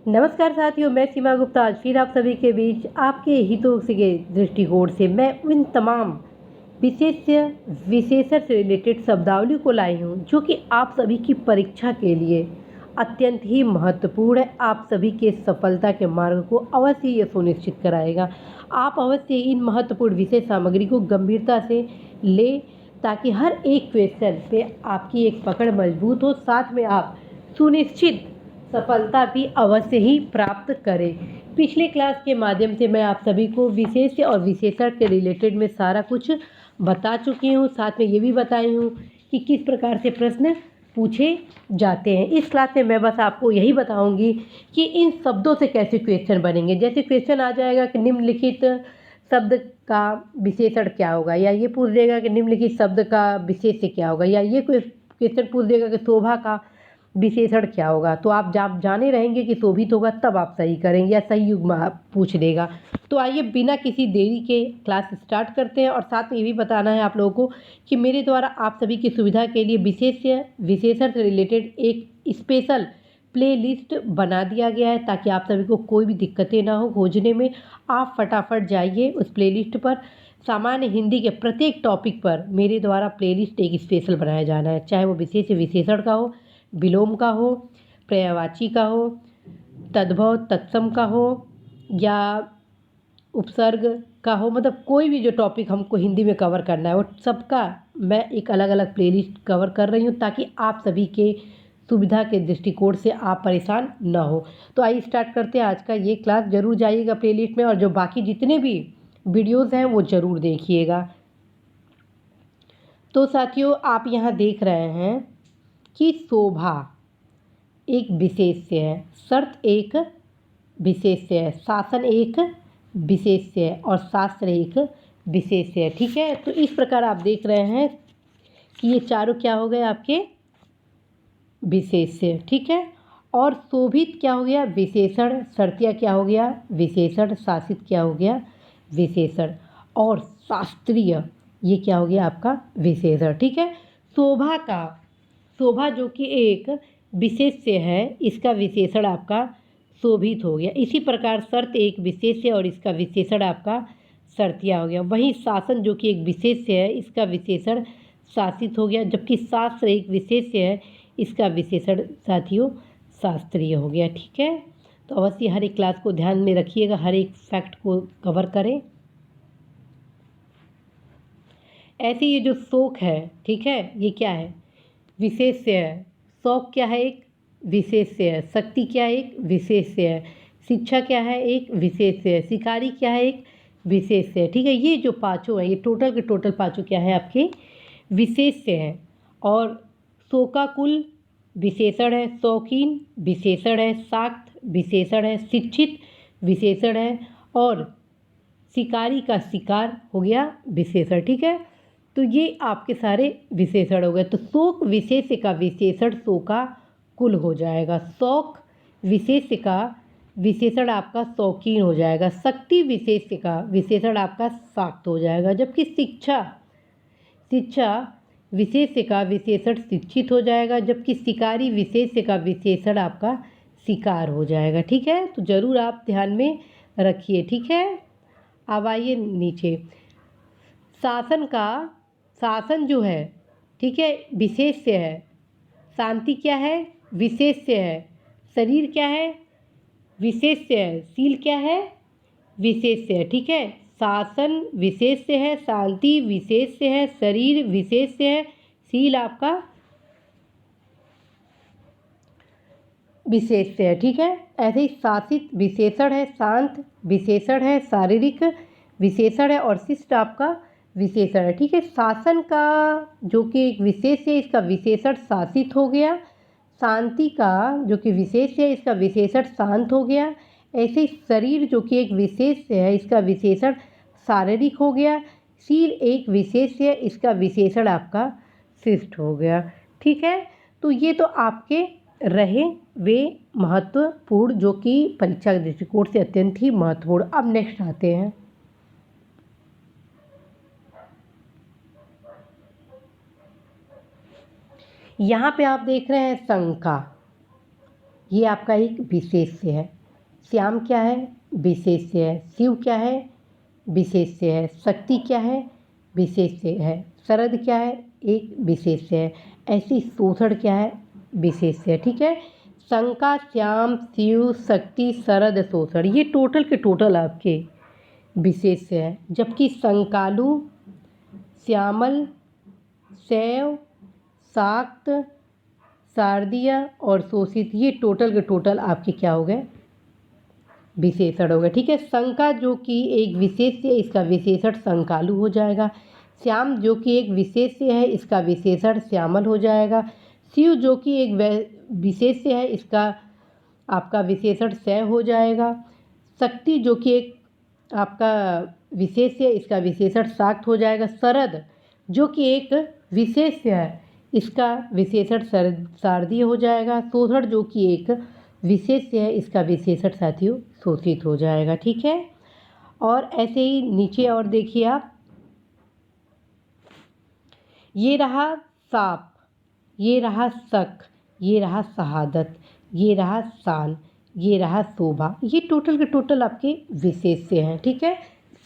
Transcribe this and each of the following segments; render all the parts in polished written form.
नमस्कार साथियों, मैं सीमा गुप्ता आज फिर आप सभी के बीच आपके हितों के दृष्टिकोण से मैं उन तमाम विशेषण से रिलेटेड शब्दावली को लाई हूँ जो कि आप सभी की परीक्षा के लिए अत्यंत ही महत्वपूर्ण है। आप सभी के सफलता के मार्ग को अवश्य ये सुनिश्चित कराएगा। आप अवश्य इन महत्वपूर्ण विषय सामग्री को गंभीरता से ले ताकि हर एक क्वेश्चन पे आपकी एक पकड़ मजबूत हो, साथ में आप सुनिश्चित सफलता भी अवश्य ही प्राप्त करें। पिछले क्लास के माध्यम से मैं आप सभी को विशेष और विशेषण के रिलेटेड में सारा कुछ बता चुकी हूँ, साथ में ये भी बताई हूँ कि किस प्रकार से प्रश्न पूछे जाते हैं। इस क्लास में मैं बस आपको यही बताऊंगी कि इन शब्दों से कैसे क्वेश्चन बनेंगे। जैसे क्वेश्चन आ जाएगा कि निम्नलिखित शब्द का विशेषण क्या होगा, या ये पूछ देगा कि निम्नलिखित शब्द का विशेष्य क्या होगा, या ये क्वेश्चन पूछ देगा कि शोभा का विशेषण क्या होगा। तो आप जब जाने रहेंगे कि शोभित होगा तब आप सही करेंगे, या सही युग्म पूछ देगा। तो आइए बिना किसी देरी के क्लास स्टार्ट करते हैं। और साथ में ये भी बताना है आप लोगों को कि मेरे द्वारा आप सभी की सुविधा के लिए विशेषण से रिलेटेड एक स्पेशल प्ले लिस्ट बना दिया गया है ताकि आप सभी को कोई भी दिक्कतें ना हो खोजने में। आप फटाफट जाइए उस प्ले लिस्ट पर। सामान्य हिंदी के प्रत्येक टॉपिक पर मेरे द्वारा प्ले लिस्ट एक स्पेशल बनाया जाना है, चाहे वो विशेषण का हो, विलोम का हो, पर्यायवाची का हो, तद्भव तत्सम का हो, या उपसर्ग का हो, मतलब कोई भी जो टॉपिक हमको हिंदी में कवर करना है वो सबका मैं एक अलग अलग प्लेलिस्ट कवर कर रही हूँ ताकि आप सभी के सुविधा के दृष्टिकोण से आप परेशान ना हो। तो आइए स्टार्ट करते हैं आज का ये क्लास। ज़रूर जाइएगा प्लेलिस्ट में, और जो बाकी जितने भी वीडियोज़ हैं वो ज़रूर देखिएगा। तो साथियों, आप यहाँ देख रहे हैं कि शोभा एक विशेष्य है, शर्त एक विशेष्य है, शासन एक विशेष्य है और शास्त्र एक विशेष्य है। ठीक है, तो इस प्रकार आप देख रहे हैं कि ये चारों क्या हो गए आपके विशेष्य। ठीक है, और शोभित क्या हो गया विशेषण, शर्तिया क्या हो गया विशेषण, शासित क्या हो गया विशेषण, और शास्त्रीय ये क्या हो गया आपका विशेषण। ठीक है, शोभा जो कि एक विशेष्य है, इसका विशेषण आपका शोभित हो गया। इसी प्रकार शर्त एक विशेष्य और इसका विशेषण आपका शर्तिया हो गया। वहीं शासन जो कि एक विशेष्य है, इसका विशेषण शासित हो गया, जबकि शास्त्र एक विशेष्य है, इसका विशेषण साथियों शास्त्रीय हो गया। ठीक है, तो अवश्य हर एक क्लास को ध्यान में रखिएगा, हर एक फैक्ट को कवर करें। ऐसे ये जो शोक है, ठीक है, ये क्या है विशेष्य है। शौक क्या है एक विशेष्य है। शक्ति क्या है एक विशेष्य है। शिक्षा क्या है एक विशेष्य है। शिकारी क्या है एक विशेष्य है। ठीक है, ये जो पाँचों हैं, ये टोटल के टोटल पाँचों क्या है आपके विशेष्य हैं। और शोकाकुल विशेषण है, शौकीन विशेषण है, शाक्त विशेषण है, शिक्षित विशेषण है, और शिकारी का शिकार हो गया विशेषण। ठीक है, तो ये आपके सारे विशेषण हो गए। तो शोक विशेष्य का विशेषण शोकाकुल हो जाएगा। शौक विशेष्य का विशेषण आपका शौकीन हो जाएगा। शक्ति विशेष्य का विशेषण आपका शाक्त हो जाएगा। जबकि शिक्षा विशेष्य का विशेषण शिक्षित हो जाएगा, जबकि शिकारी विशेष्य का विशेषण आपका शिकार हो जाएगा। ठीक है, तो ज़रूर आप ध्यान में रखिए। ठीक है, अब आइए नीचे। शासन जो है, ठीक है, विशेष्य है। शांति क्या है विशेष्य है। शरीर क्या है विशेष्य है। शील क्या है विशेष्य है। ठीक है, शासन विशेष्य है, शांति विशेष्य है, शरीर विशेष्य है, शील आपका विशेष्य है। ठीक है, ऐसे ही शासित विशेषण है, शांत विशेषण है, शारीरिक विशेषण है, और शिष्ट आपका विशेषण है। ठीक है, शासन का जो कि एक विशेष्य है, इसका विशेषण शासित हो गया। शांति का जो कि विशेष्य है, इसका विशेषण शांत हो गया। ऐसे ही शरीर जो कि एक विशेष्य है, इसका विशेषण शारीरिक हो गया। शील एक विशेष्य है, इसका विशेषण आपका शिष्ट हो गया। ठीक है, तो ये तो आपके रहे वे महत्वपूर्ण, जो कि परीक्षा के दृष्टिकोण से अत्यंत ही महत्वपूर्ण। अब नेक्स्ट आते हैं। यहाँ पे आप देख रहे हैं शंका, ये आपका एक विशेष्य है। श्याम क्या है? विशेष्य है। शिव क्या है? विशेष्य है। शक्ति क्या है? विशेष्य है। शरद क्या है? एक विशेष्य है। ऐसी शोषण क्या है? विशेष्य है। ठीक है, शंका, श्याम, शिव, शक्ति, शरद, शोषण, ये टोटल के टोटल आपके विशेष्य है। जबकि शंकालु, श्यामल, शैव, शाक्त, शारदीय और शोषित, ये टोटल के टोटल आपके क्या हो गए? विशेषण हो गए। ठीक है, शंका जो कि एक विशेष्य है, इसका विशेषण शंकालु हो जाएगा। श्याम जो कि एक विशेष्य है, इसका विशेषण श्यामल हो जाएगा। शिव जो कि एक विशेष्य है, इसका आपका विशेषण शय हो जाएगा। शक्ति जो कि एक आपका विशेष्य है, इसका विशेषण शाक्त हो जाएगा। शरद जो कि एक विशेष्य है, इसका विशेषण शारदीय हो जाएगा। शोषण जो कि एक विशेष्य है, इसका विशेषण साथियों शोषित हो जाएगा। ठीक है, और ऐसे ही नीचे और देखिए आप, ये रहा साप, ये रहा शक, ये रहा शहादत, ये रहा शान, ये रहा शोभा, ये टोटल के टोटल आपके विशेष्य हैं। ठीक है,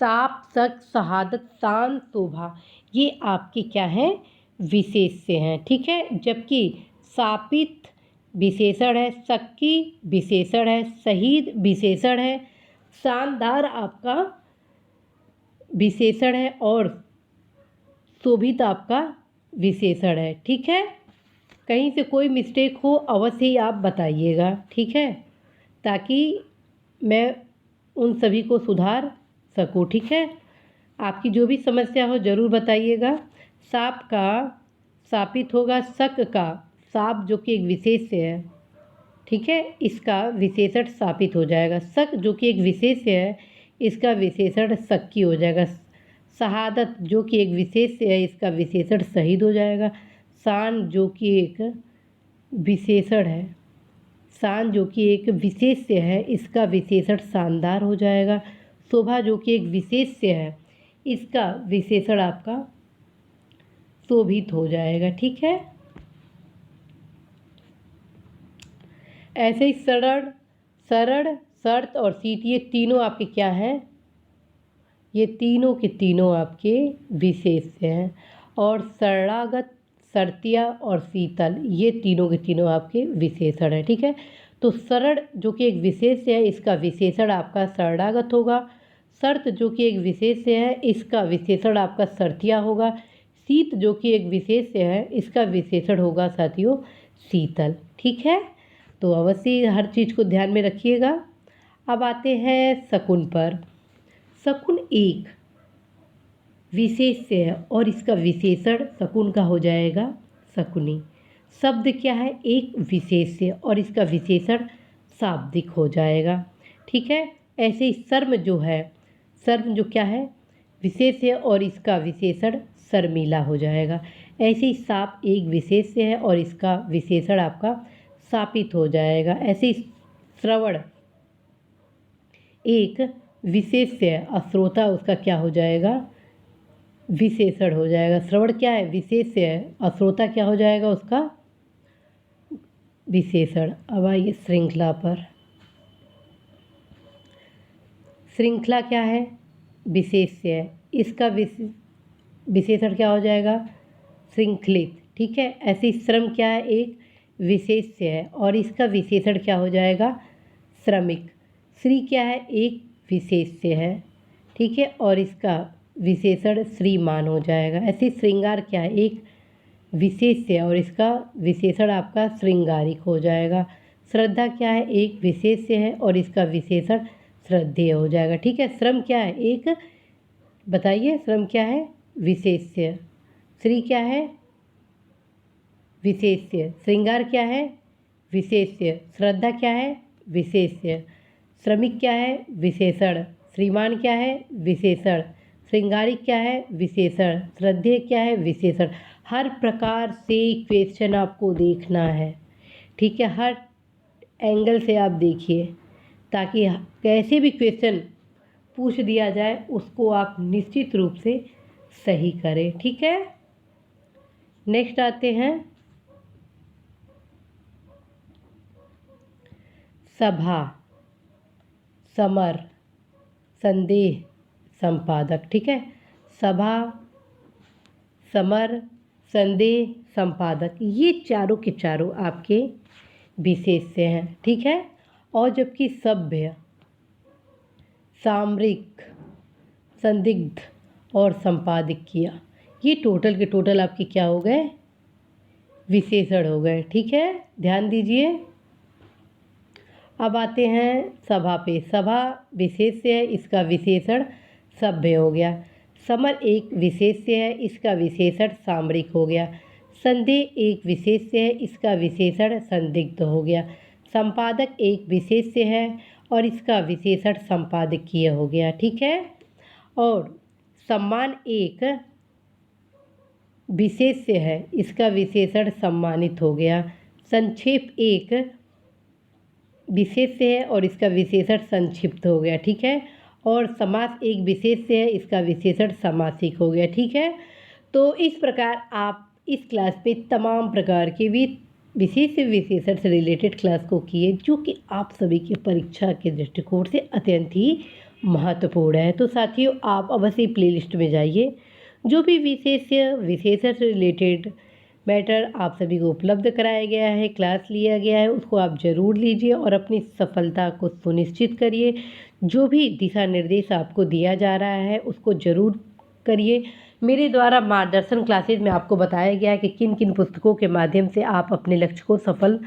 साप, शक, शहादत, शान, शोभा, ये आपके क्या हैं? विशेष्य हैं। ठीक है, जबकि शापित विशेषण है, शक्की विशेषण है, शहीद विशेषण है, शानदार आपका विशेषण है और शोभित आपका विशेषण है। ठीक है, कहीं से कोई मिस्टेक हो अवश्य ही आप बताइएगा। ठीक है, ताकि मैं उन सभी को सुधार सकूँ। ठीक है, आपकी जो भी समस्या हो ज़रूर बताइएगा। सांप का शापित होगा, शक का, सांप जो कि एक विशेष्य है, ठीक है, इसका विशेषण शापित हो जाएगा। शक जो कि एक विशेष्य है, इसका विशेषण शक्की हो जाएगा। शहादत जो कि एक विशेष्य है, इसका विशेषण शहीद हो जाएगा। शान जो कि एक विशेषण है, शान जो कि एक विशेष्य है, इसका विशेषण शानदार हो जाएगा। शोभा जो कि एक विशेष्य है, इसका विशेषण आपका शोभित हो जाएगा। ठीक है, ऐसे ही सरल, सरल, शर्त और शीत, ये तीनों आपके क्या हैं? ये तीनों के तीनों आपके विशेष्य हैं। और शरणागत, शर्तिया और शीतल, ये तीनों के तीनों आपके विशेषण हैं। ठीक है, तो शरण जो कि एक विशेष्य है, इसका विशेषण आपका शरणागत होगा। शर्त जो कि एक विशेष्य है, इसका विशेषण आपका शर्तिया होगा। शीत जो कि एक विशेष्य है, इसका विशेषण होगा साथियों शीतल। ठीक है, तो अवश्य हर चीज़ को ध्यान में रखिएगा। अब आते हैं शकुन पर। शकुन एक विशेष्य है और इसका विशेषण शकुन का हो जाएगा शकुनी। शब्द क्या है? एक विशेष्य और इसका विशेषण शाब्दिक हो जाएगा। ठीक है, ऐसे ही सर्म जो है, सर्म जो क्या है? विशेष्य और इसका विशेषण शर्मिला हो जाएगा। ऐसे ही साप एक विशेष्य है और इसका विशेषण आपका शापित हो जाएगा। ऐसे ही श्रवण एक विशेष्य है और श्रोता उसका क्या हो जाएगा? विशेषण हो जाएगा। श्रवण क्या है? विशेष्य है और श्रोता क्या हो जाएगा उसका? विशेषण। अब आइए श्रृंखला पर। श्रृंखला क्या है? विशेष्य है, इसका विशेषण क्या हो जाएगा? श्रृंखलित। ठीक है, ऐसे ही श्रम क्या है? एक विशेष्य है और इसका विशेषण क्या हो जाएगा? श्रमिक। श्री क्या है? एक विशेष्य है, ठीक है, और इसका विशेषण श्रीमान हो जाएगा। ऐसे श्रृंगार क्या है? एक विशेष्य है और इसका विशेषण आपका श्रृंगारिक हो जाएगा। श्रद्धा क्या है? एक विशेष्य है और इसका विशेषण श्रद्धेय हो जाएगा। ठीक है, श्रम क्या है? एक, बताइए श्रम क्या है? विशेष्य। श्री क्या है? विशेष्य। श्रृंगार क्या है? विशेष्य। श्रद्धा क्या है? विशेष्य। श्रमिक क्या है? विशेषण। श्रीमान क्या है? विशेषण। श्रृंगारिक क्या है? विशेषण। श्रद्धेय क्या है? विशेषण। हर प्रकार से क्वेश्चन आपको देखना है, ठीक है, हर एंगल से आप देखिए, ताकि कैसे भी क्वेश्चन पूछ दिया जाए उसको आप निश्चित रूप से सही करें। ठीक है, नेक्स्ट आते हैं सभा। समर, संदेह, संपादक। ठीक है, सभा, समर, संदेह, संपादक, ये चारों के चारों आपके विशेष से हैं। ठीक है, और जबकि सभ्य, सामरिक, संदिग्ध और संपादकीय, ये टोटल के टोटल आपके क्या हो गए, विशेषण हो गए। ठीक है, ध्यान दीजिए। अब आते हैं सभा पे। सभा विशेष्य है, इसका विशेषण सभ्य हो गया। समर एक विशेष्य है, इसका विशेषण सामरिक हो गया। संदेह एक विशेष्य है, इसका विशेषण संदिग्ध हो गया। संपादक एक विशेष्य है और इसका विशेषण संपादकीय हो गया। ठीक है, और सम्मान एक विशेष्य है, इसका विशेषण सम्मानित हो गया। संक्षेप एक विशेष्य है और इसका विशेषण संक्षिप्त हो गया। ठीक है, और समास एक विशेष्य है, इसका विशेषण समासिक हो गया। ठीक है, तो इस प्रकार आप इस क्लास पे तमाम प्रकार के विशेष विशेषण से रिलेटेड क्लास को किए, जो कि आप सभी की परीक्षा के दृष्टिकोण से अत्यंत ही महत्वपूर्ण है। तो साथियों, आप अवश्य प्लेलिस्ट में जाइए, जो भी विशेषण से रिलेटेड मैटर आप सभी को उपलब्ध कराया गया है, क्लास लिया गया है, उसको आप ज़रूर लीजिए और अपनी सफलता को सुनिश्चित करिए। जो भी दिशा निर्देश आपको दिया जा रहा है उसको ज़रूर करिए। मेरे द्वारा मार्गदर्शन क्लासेज में आपको बताया गया है कि किन किन पुस्तकों के माध्यम से आप अपने लक्ष्य को सफल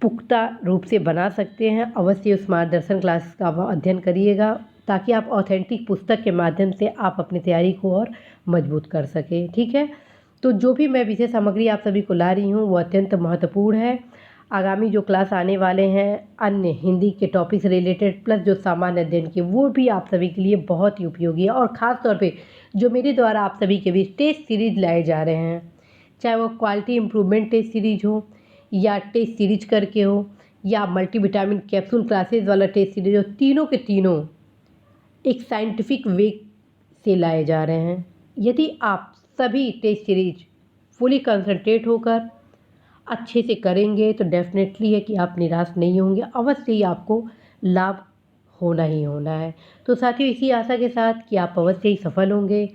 पुख्ता रूप से बना सकते हैं। अवश्य उस मार्गदर्शन क्लास का अध्ययन करिएगा, ताकि आप ऑथेंटिक पुस्तक के माध्यम से आप अपनी तैयारी को और मजबूत कर सकें। ठीक है, तो जो भी मैं विषय सामग्री आप सभी को ला रही हूँ वो अत्यंत महत्वपूर्ण है। आगामी जो क्लास आने वाले हैं अन्य हिंदी के टॉपिक से रिलेटेड प्लस जो सामान्य अध्ययन के, वो भी आप सभी के लिए बहुत ही उपयोगी है। और ख़ास तौर पे जो मेरे द्वारा आप सभी के बीच टेस्ट सीरीज लाए जा रहे हैं, चाहे वो क्वालिटी इम्प्रूवमेंट टेस्ट सीरीज हो या टेस्ट सीरीज करके हो या मल्टीविटामिन कैप्सूल क्लासेज वाला टेस्ट सीरीज हो, तीनों के तीनों एक साइंटिफिक वे से लाए जा रहे हैं। यदि आप सभी टेस्ट सीरीज फुली कंसंट्रेट होकर अच्छे से करेंगे तो डेफिनेटली है कि आप निराश नहीं होंगे, अवश्य ही आपको लाभ होना ही होना है। तो साथियों, इसी आशा के साथ कि आप अवश्य ही सफल होंगे,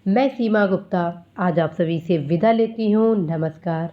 मैं सीमा गुप्ता आज आप सभी से विदा लेती हूँ। नमस्कार।